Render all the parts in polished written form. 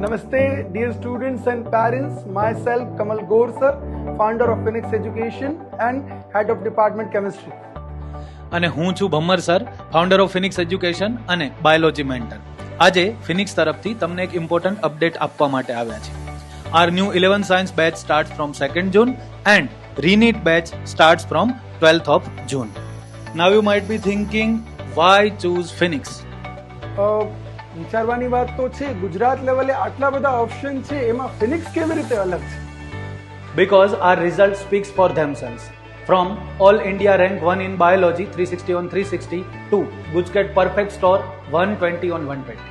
Namaste, dear students and parents. Myself, Kamal Gaur sir, founder of Phoenix Education and head of Department Chemistry. અને હું છું Bhammar sir, founder of Phoenix Education અને biology mentor. આજે Phoenix તરફથી તમને એક important update આપવા માટે આવ્યા છે. Our new 11 science batch starts from 2nd June and re-NEET batch starts from 12th of June. Now you might be thinking, why choose Phoenix? વિચારવાની વાત તો છે, ગુજરાત લેવલે આટલા બધા ઓપ્શન છે, એમાં ફિનિક્સ કેવી રીતે અલગ છે? Because our results speaks for themselves. From All India rank 1 in biology 360 on 360 to Gujarat perfect score 120 on 120.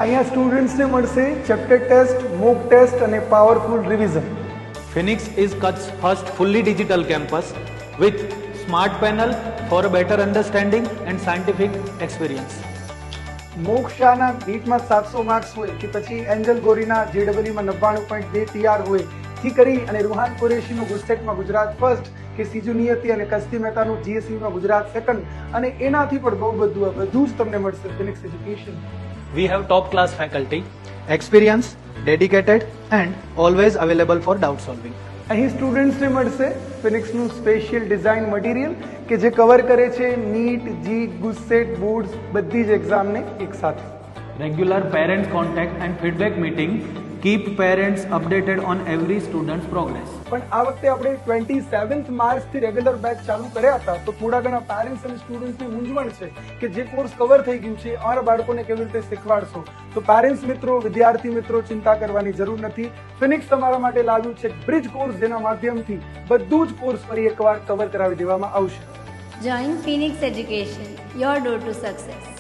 અહીંયા સ્ટુડન્ટ્સને મળશે ચેપ્ટર ટેસ્ટ, મોક ટેસ્ટ અને powerful revision. Phoenix is Kutch's first fully digital campus with smart panel for a better understanding and scientific experience. મોક્ષાના નીટમાં 700 marks હોય કે પછી Angel ગોરીના જેડબલઈમાં 99.2 TR હોય થી કરી અને રૂહાન કુરેશીનું ગુસ્ટેટમાં ગુજરાત ફર્સ્ટ કે સીજુ નિયતિ અને કસ્તી મહેતાનું જીએસયુમાં ગુજરાત સેકન્ડ અને એનાથી પણ બહુ બધું જ તમને મળશે Phoenix education. We have top class faculty, experienced, dedicated and always available for doubt solving. અહીં સ્ટુડન્ટ્સને મળશે ફિનિક્સનું સ્પેશિયલ ડિઝાઇન મટીરિયલ કે જે કવર કરે છે નીટ, જીટ, ગુસ્સેટ, બોર્ડ્સ બધી જ એક્ઝામને એકસાથે. Regular parent contact and feedback meeting keep parents updated on every student's progress. પણ આ વખતે આપણે 27th માર્ચથી રેગ્યુલર બેચ ચાલુ કર્યા હતા, તો થોડા ઘણા પેરેન્ટ્સ અને સ્ટુડન્ટ્સની મૂંઝવણ છે કે જે કોર્સ કવર થઈ ગયું છે અમારા બાળકોને કેવી રીતે શીખવાડશો. તો પેરેન્ટ્સ મિત્રો, વિદ્યાર્થી મિત્રો, ચિંતા કરવાની જરૂર નથી. ફિનિક્સ તમારા માટે લાવ્યું છે બ્રિજ કોર્સ, જેના માધ્યમથી બધું જ કોર્સ ફરી એકવાર કવર કરાવી દેવામાં આવશે. Join Phoenix Education, your door to success.